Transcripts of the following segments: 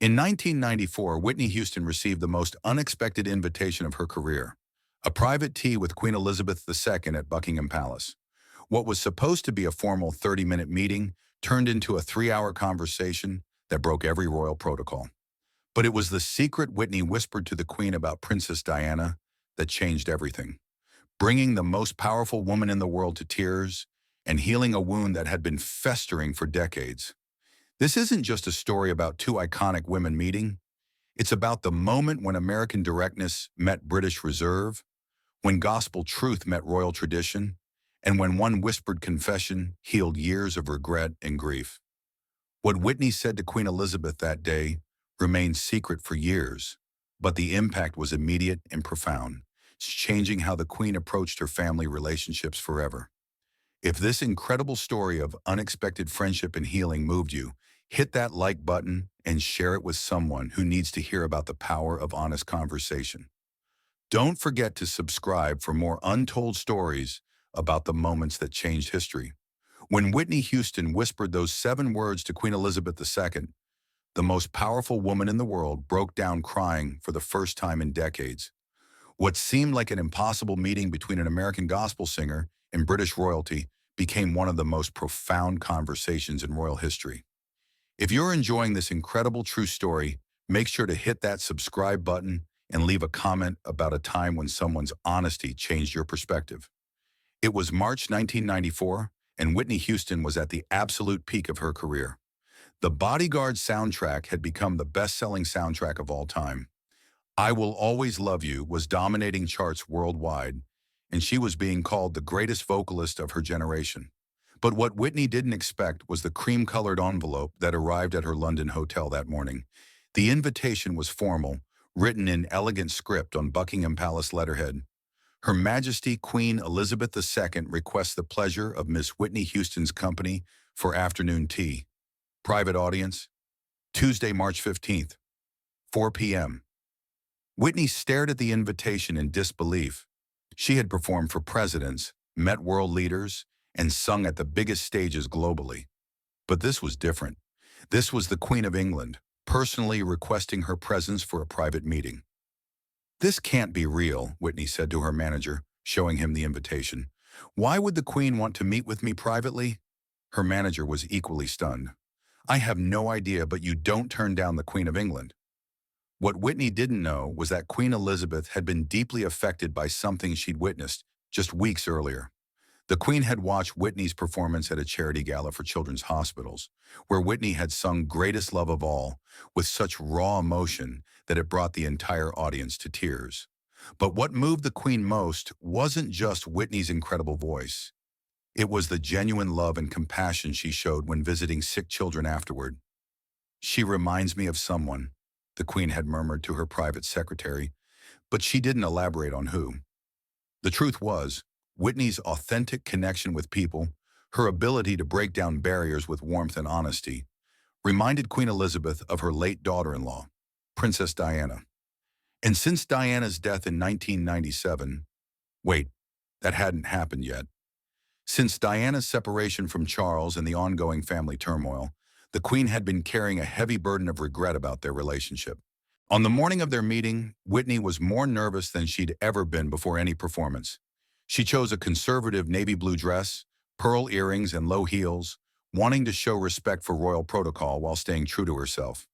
In 1994, Whitney Houston received the most unexpected invitation of her career, a private tea with Queen Elizabeth II at Buckingham Palace. What was supposed to be a formal 30-minute meeting turned into a 3-hour conversation that broke every royal protocol. But it was the secret Whitney whispered to the Queen about Princess Diana that changed everything, bringing the most powerful woman in the world to tears and healing a wound that had been festering for decades. This isn't just a story about two iconic women meeting. It's about the moment when American directness met British reserve, when gospel truth met royal tradition, and when one whispered confession healed years of regret and grief. What Whitney said to Queen Elizabeth that day remained secret for years, but the impact was immediate and profound, changing how the Queen approached her family relationships forever. If this incredible story of unexpected friendship and healing moved you, hit that like button and share it with someone who needs to hear about the power of honest conversation. Don't forget to subscribe for more untold stories about the moments that changed history. When Whitney Houston whispered those 7 words to Queen Elizabeth II, the most powerful woman in the world broke down crying for the first time in decades. What seemed like an impossible meeting between an American gospel singer and British royalty became one of the most profound conversations in royal history. If you're enjoying this incredible true story, make sure to hit that subscribe button and leave a comment about a time when someone's honesty changed your perspective. It was March 1994, and Whitney Houston was at the absolute peak of her career. The Bodyguard soundtrack had become the best-selling soundtrack of all time. I Will Always Love You was dominating charts worldwide, and she was being called the greatest vocalist of her generation. But what Whitney didn't expect was the cream-colored envelope that arrived at her London hotel that morning. The invitation was formal, written in elegant script on Buckingham Palace letterhead. Her Majesty Queen Elizabeth II requests the pleasure of Miss Whitney Houston's company for afternoon tea. Private audience, Tuesday, March 15th, 4 p.m. Whitney stared at the invitation in disbelief. She had performed for presidents, met world leaders, and sung at the biggest stages globally. But this was different. This was the Queen of England, personally requesting her presence for a private meeting. "This can't be real," Whitney said to her manager, showing him the invitation. "Why would the Queen want to meet with me privately?" Her manager was equally stunned. "I have no idea, but you don't turn down the Queen of England." What Whitney didn't know was that Queen Elizabeth had been deeply affected by something she'd witnessed just weeks earlier. The Queen had watched Whitney's performance at a charity gala for children's hospitals, where Whitney had sung Greatest Love of All with such raw emotion that it brought the entire audience to tears. But what moved the Queen most wasn't just Whitney's incredible voice. It was the genuine love and compassion she showed when visiting sick children afterward. "She reminds me of someone," the Queen had murmured to her private secretary, but she didn't elaborate on who. The truth was, Whitney's authentic connection with people, her ability to break down barriers with warmth and honesty, reminded Queen Elizabeth of her late daughter-in-law, Princess Diana. And since Diana's death in 1997, wait, that hadn't happened yet. Since Diana's separation from Charles and the ongoing family turmoil, the Queen had been carrying a heavy burden of regret about their relationship. On the morning of their meeting, Whitney was more nervous than she'd ever been before any performance. She chose a conservative navy blue dress, pearl earrings, and low heels, wanting to show respect for royal protocol while staying true to herself.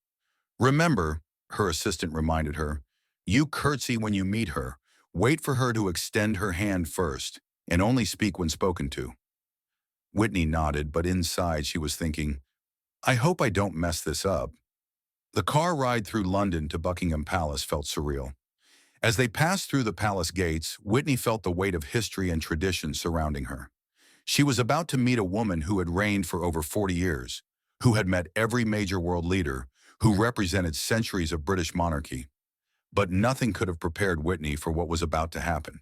"Remember," her assistant reminded her, "you curtsy when you meet her. Wait for her to extend her hand first, and only speak when spoken to." Whitney nodded, but inside she was thinking, "I hope I don't mess this up." The car ride through London to Buckingham Palace felt surreal. As they passed through the palace gates, Whitney felt the weight of history and tradition surrounding her. She was about to meet a woman who had reigned for over 40 years, who had met every major world leader, who represented centuries of British monarchy. But nothing could have prepared Whitney for what was about to happen.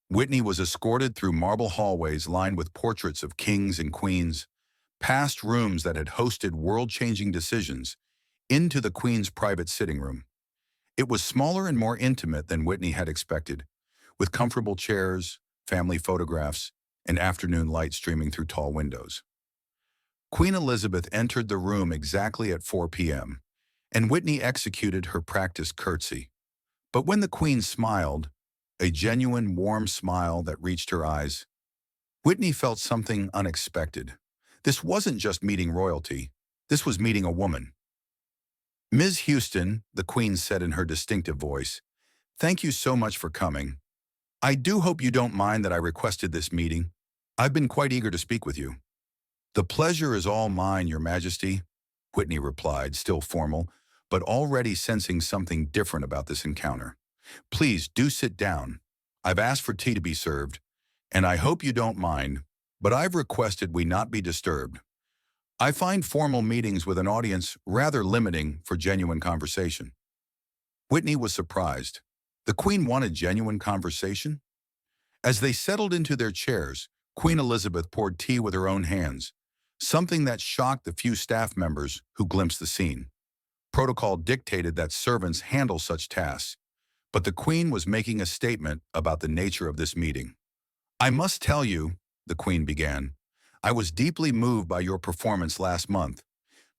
Whitney was escorted through marble hallways lined with portraits of kings and queens, past rooms that had hosted world-changing decisions, into the Queen's private sitting room. It was smaller and more intimate than Whitney had expected, with comfortable chairs, family photographs, and afternoon light streaming through tall windows. Queen Elizabeth entered the room exactly at 4 p.m., and Whitney executed her practiced curtsy. But when the Queen smiled, a genuine warm smile that reached her eyes, Whitney felt something unexpected. This wasn't just meeting royalty, this was meeting a woman. "Ms. Houston," the Queen said in her distinctive voice, "thank you so much for coming. I do hope you don't mind that I requested this meeting. I've been quite eager to speak with you." "The pleasure is all mine, Your Majesty," Whitney replied, still formal, but already sensing something different about this encounter. "Please do sit down. I've asked for tea to be served, and I hope you don't mind, but I've requested we not be disturbed. I find formal meetings with an audience rather limiting for genuine conversation." Whitney was surprised. The Queen wanted genuine conversation? As they settled into their chairs, Queen Elizabeth poured tea with her own hands, something that shocked the few staff members who glimpsed the scene. Protocol dictated that servants handle such tasks, but the Queen was making a statement about the nature of this meeting. "I must tell you," the Queen began, "I was deeply moved by your performance last month.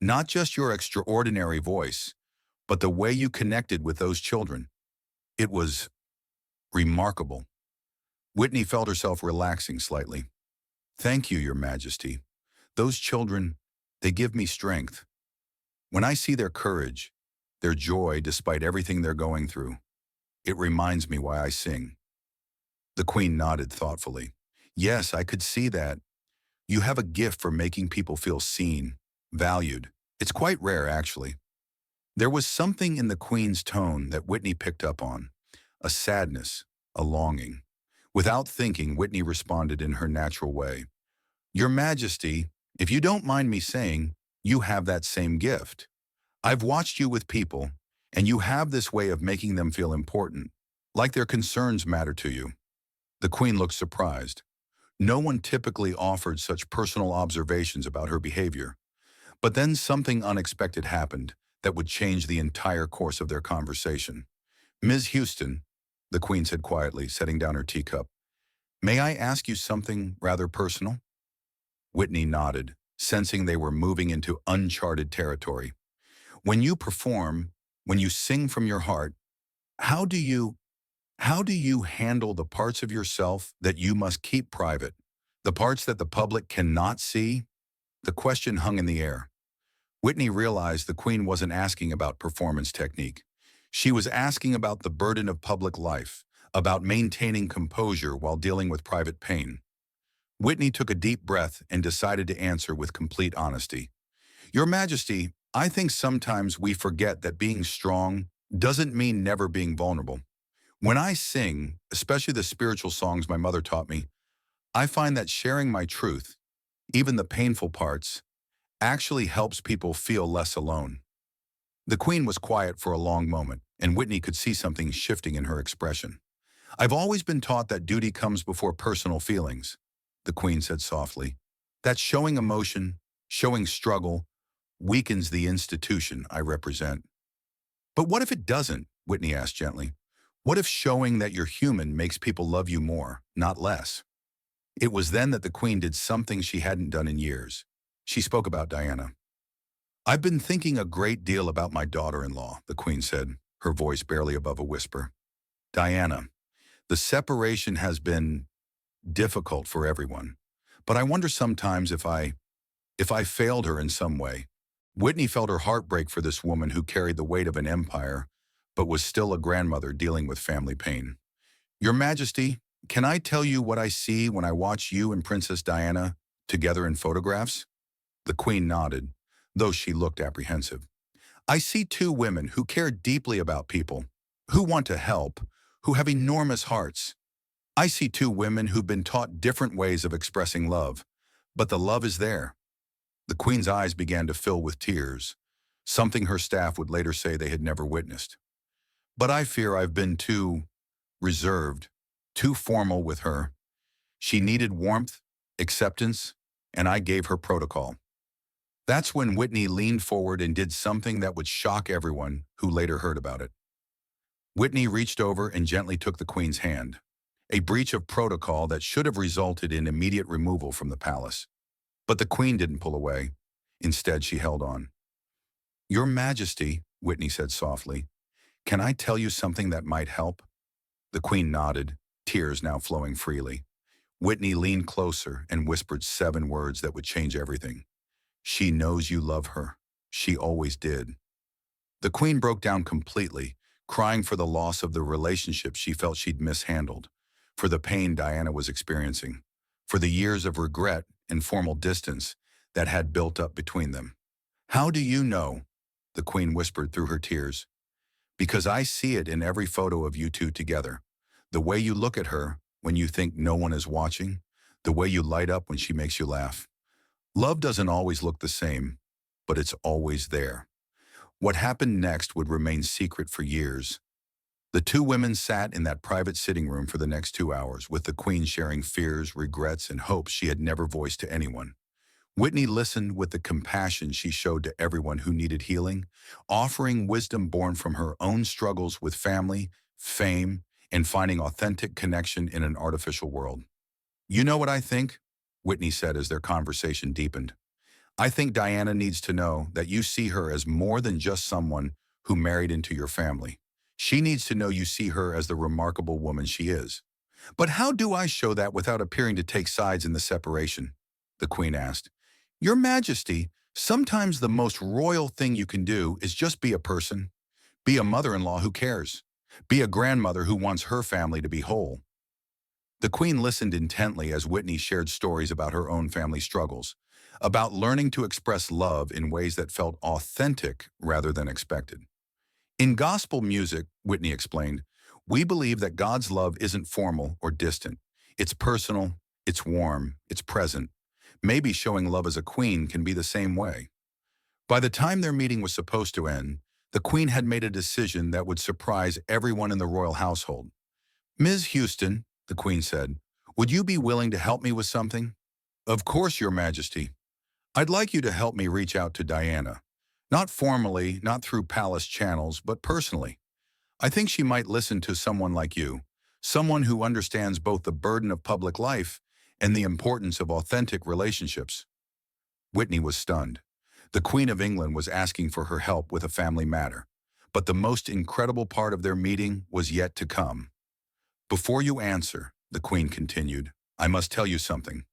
Not just your extraordinary voice, but the way you connected with those children. It was remarkable." Whitney felt herself relaxing slightly. "Thank you, Your Majesty. Those children, they give me strength. When I see their courage, their joy despite everything they're going through, it reminds me why I sing." The Queen nodded thoughtfully. "Yes, I could see that. You have a gift for making people feel seen, valued. It's quite rare, actually." There was something in the Queen's tone that Whitney picked up on, a sadness, a longing. Without thinking, Whitney responded in her natural way. "Your Majesty, if you don't mind me saying, you have that same gift. I've watched you with people, and you have this way of making them feel important, like their concerns matter to you." The Queen looked surprised. No one typically offered such personal observations about her behavior. But then something unexpected happened that would change the entire course of their conversation. "Ms. Houston," the Queen said quietly, setting down her teacup, "may I ask you something rather personal?" Whitney nodded, sensing they were moving into uncharted territory. "When you perform, when you sing from your heart, how do you handle the parts of yourself that you must keep private, the parts that the public cannot see?" The question hung in the air. Whitney realized the Queen wasn't asking about performance technique. She was asking about the burden of public life, about maintaining composure while dealing with private pain. Whitney took a deep breath and decided to answer with complete honesty. "Your Majesty, I think sometimes we forget that being strong doesn't mean never being vulnerable. When I sing, especially the spiritual songs my mother taught me, I find that sharing my truth, even the painful parts, actually helps people feel less alone." The Queen was quiet for a long moment, and Whitney could see something shifting in her expression. "I've always been taught that duty comes before personal feelings," the Queen said softly. "That showing emotion, showing struggle, weakens the institution I represent." "But what if it doesn't?" Whitney asked gently. "What if showing that you're human makes people love you more, not less?" It was then that the Queen did something she hadn't done in years. She spoke about Diana. "I've been thinking a great deal about my daughter-in-law," the Queen said, her voice barely above a whisper. "Diana, the separation has been difficult for everyone, but I wonder sometimes if I failed her in some way." Whitney felt her heart break for this woman who carried the weight of an empire, but was still a grandmother dealing with family pain. "Your Majesty, can I tell you what I see when I watch you and Princess Diana together in photographs?" The Queen nodded, though she looked apprehensive. "I see two women who care deeply about people, who want to help, who have enormous hearts. I see two women who've been taught different ways of expressing love, but the love is there." The Queen's eyes began to fill with tears, something her staff would later say they had never witnessed. "But I fear I've been too reserved, too formal with her. She needed warmth, acceptance, and I gave her protocol." That's when Whitney leaned forward and did something that would shock everyone who later heard about it. Whitney reached over and gently took the Queen's hand, a breach of protocol that should have resulted in immediate removal from the palace. But the Queen didn't pull away. Instead, she held on. "Your Majesty," Whitney said softly. "Can I tell you something that might help?" The Queen nodded, tears now flowing freely. Whitney leaned closer and whispered 7 words that would change everything. "She knows you love her. She always did." The Queen broke down completely, crying for the loss of the relationship she felt she'd mishandled, for the pain Diana was experiencing, for the years of regret and formal distance that had built up between them. "How do you know?" the Queen whispered through her tears. "Because I see it in every photo of you two together. The way you look at her when you think no one is watching, the way you light up when she makes you laugh. Love doesn't always look the same, but it's always there." What happened next would remain secret for years. The two women sat in that private sitting room for the next 2 hours, with the Queen sharing fears, regrets, and hopes she had never voiced to anyone. Whitney listened with the compassion she showed to everyone who needed healing, offering wisdom born from her own struggles with family, fame, and finding authentic connection in an artificial world. "You know what I think?" Whitney said as their conversation deepened. "I think Diana needs to know that you see her as more than just someone who married into your family. She needs to know you see her as the remarkable woman she is." "But how do I show that without appearing to take sides in the separation?" the Queen asked. "Your Majesty, sometimes the most royal thing you can do is just be a person. Be a mother-in-law who cares. Be a grandmother who wants her family to be whole." The Queen listened intently as Whitney shared stories about her own family struggles, about learning to express love in ways that felt authentic rather than expected. "In gospel music," Whitney explained, "we believe that God's love isn't formal or distant. It's personal, it's warm, it's present. Maybe showing love as a queen can be the same way." By the time their meeting was supposed to end, the Queen had made a decision that would surprise everyone in the royal household. "Ms. Houston," the Queen said, "would you be willing to help me with something?" "Of course, Your Majesty. I'd like you to help me reach out to Diana. Not formally, not through palace channels, but personally. I think she might listen to someone like you, someone who understands both the burden of public life and the importance of authentic relationships." Whitney was stunned. The Queen of England was asking for her help with a family matter. But the most incredible part of their meeting was yet to come. "Before you answer," the Queen continued, "I must tell you something.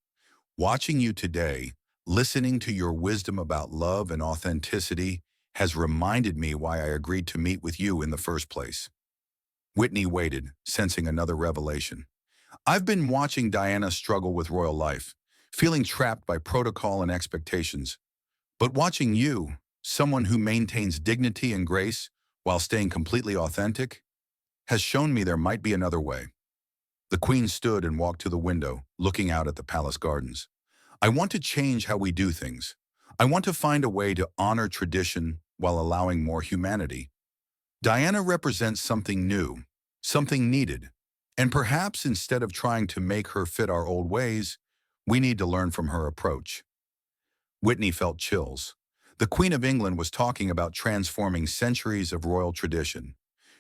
Watching you today, listening to your wisdom about love and authenticity, has reminded me why I agreed to meet with you in the first place." Whitney waited, sensing another revelation. "I've been watching Diana struggle with royal life, feeling trapped by protocol and expectations. But watching you, someone who maintains dignity and grace while staying completely authentic, has shown me there might be another way." The Queen stood and walked to the window, looking out at the palace gardens. "I want to change how we do things. I want to find a way to honor tradition while allowing more humanity. Diana represents something new, something needed, and perhaps instead of trying to make her fit our old ways, we need to learn from her approach." Whitney felt chills. The Queen of England was talking about transforming centuries of royal tradition.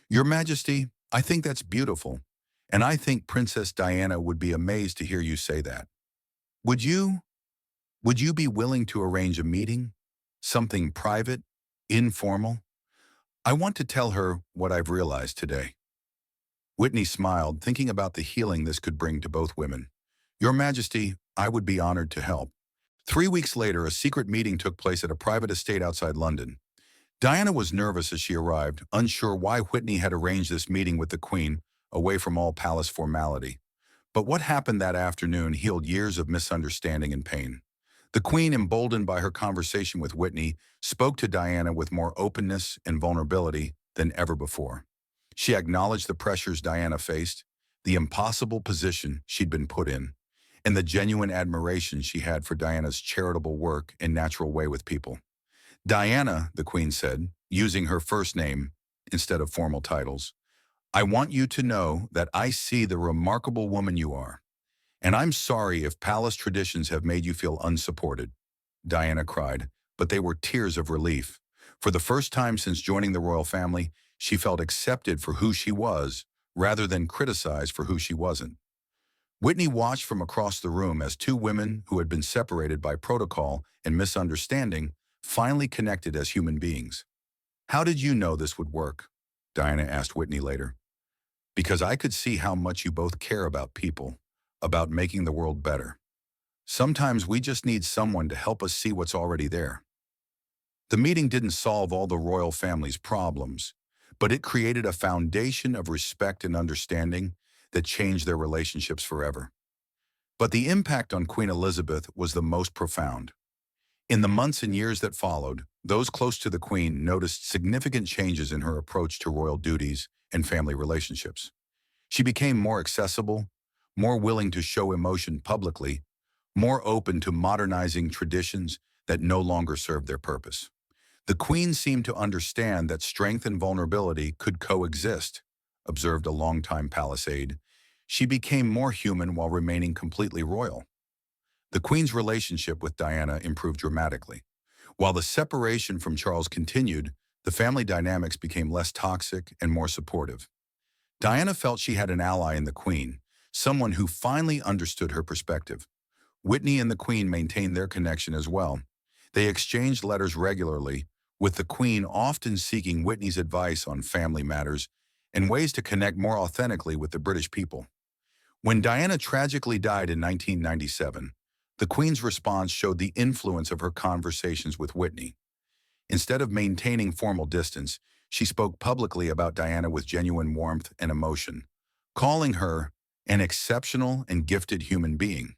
"Your Majesty, I think that's beautiful, and I think Princess Diana would be amazed to hear you say that. Would you, would you be willing to arrange a meeting? Something private, informal? I want to tell her what I've realized today." Whitney smiled, thinking about the healing this could bring to both women. "Your Majesty, I would be honored to help." 3 weeks later, a secret meeting took place at a private estate outside London. Diana was nervous as she arrived, unsure why Whitney had arranged this meeting with the Queen, away from all palace formality. But what happened that afternoon healed years of misunderstanding and pain. The Queen, emboldened by her conversation with Whitney, spoke to Diana with more openness and vulnerability than ever before. She acknowledged the pressures Diana faced, the impossible position she'd been put in, and the genuine admiration she had for Diana's charitable work and natural way with people. "Diana," the Queen said, using her first name instead of formal titles, "I want you to know that I see the remarkable woman you are. And I'm sorry if palace traditions have made you feel unsupported." Diana cried, but they were tears of relief. For the first time since joining the royal family, she felt accepted for who she was, rather than criticized for who she wasn't. Whitney watched from across the room as two women who had been separated by protocol and misunderstanding finally connected as human beings. "How did you know this would work?" Diana asked Whitney later. "Because I could see how much you both care about people, about making the world better. Sometimes we just need someone to help us see what's already there." The meeting didn't solve all the royal family's problems, but it created a foundation of respect and understanding that changed their relationships forever. But the impact on Queen Elizabeth was the most profound. In the months and years that followed, those close to the Queen noticed significant changes in her approach to royal duties and family relationships. She became more accessible, more willing to show emotion publicly, more open to modernizing traditions that no longer served their purpose. The Queen seemed to understand that strength and vulnerability could coexist, observed a longtime palace aide. She became more human while remaining completely royal. The Queen's relationship with Diana improved dramatically. While the separation from Charles continued, the family dynamics became less toxic and more supportive. Diana felt she had an ally in the Queen, someone who finally understood her perspective. Whitney and the Queen maintained their connection as well. They exchanged letters regularly, with the Queen often seeking Whitney's advice on family matters and ways to connect more authentically with the British people. When Diana tragically died in 1997, the Queen's response showed the influence of her conversations with Whitney. Instead of maintaining formal distance, she spoke publicly about Diana with genuine warmth and emotion, calling her an exceptional and gifted human being.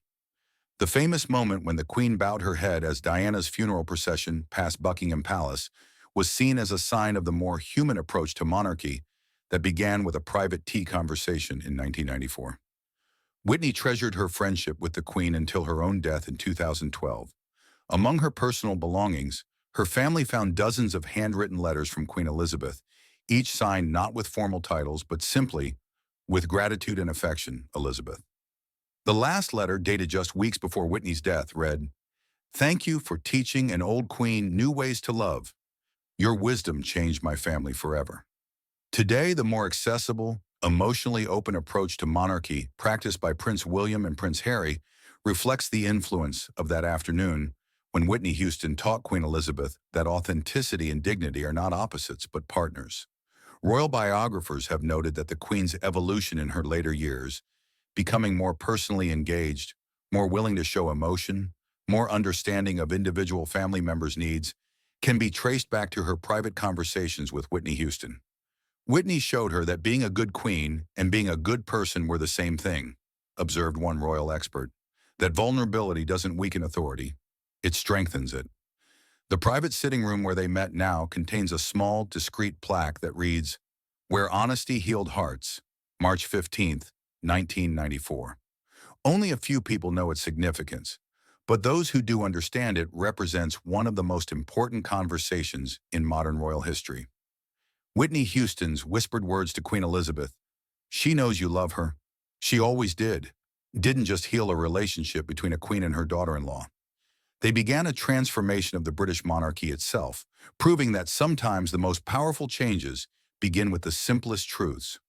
The famous moment when the Queen bowed her head as Diana's funeral procession passed Buckingham Palace was seen as a sign of the more human approach to monarchy that began with a private tea conversation in 1994. Whitney treasured her friendship with the Queen until her own death in 2012. Among her personal belongings, her family found dozens of handwritten letters from Queen Elizabeth, each signed not with formal titles but simply, "With gratitude and affection, Elizabeth." The last letter, dated just weeks before Whitney's death, read, "Thank you for teaching an old queen new ways to love. Your wisdom changed my family forever." Today, the more accessible, emotionally open approach to monarchy practiced by Prince William and Prince Harry reflects the influence of that afternoon when Whitney Houston taught Queen Elizabeth that authenticity and dignity are not opposites but partners. Royal biographers have noted that the Queen's evolution in her later years, becoming more personally engaged, more willing to show emotion, more understanding of individual family members' needs, can be traced back to her private conversations with Whitney Houston. Whitney showed her that being a good queen and being a good person were the same thing, observed one royal expert, that vulnerability doesn't weaken authority, it strengthens it. The private sitting room where they met now contains a small, discreet plaque that reads, "Where Honesty Healed Hearts, March 15, 1994. Only a few people know its significance, but those who do understand it represents one of the most important conversations in modern royal history. Whitney Houston's whispered words to Queen Elizabeth, "She knows you love her. She always did," didn't just heal a relationship between a queen and her daughter-in-law. They began a transformation of the British monarchy itself, proving that sometimes the most powerful changes begin with the simplest truths.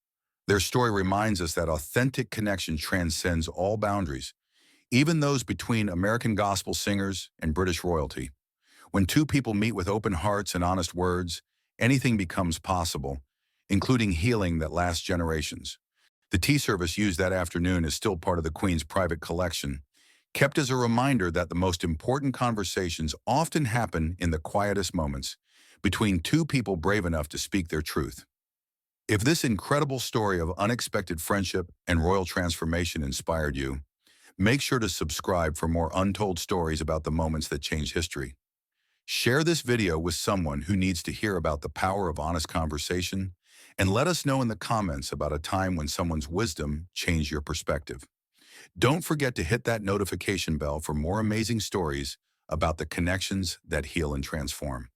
Their story reminds us that authentic connection transcends all boundaries, even those between American gospel singers and British royalty. When two people meet with open hearts and honest words, anything becomes possible, including healing that lasts generations. The tea service used that afternoon is still part of the Queen's private collection, kept as a reminder that the most important conversations often happen in the quietest moments, between two people brave enough to speak their truth. If this incredible story of unexpected friendship and royal transformation inspired you, make sure to subscribe for more untold stories about the moments that change history. Share this video with someone who needs to hear about the power of honest conversation, and let us know in the comments about a time when someone's wisdom changed your perspective. Don't forget to hit that notification bell for more amazing stories about the connections that heal and transform.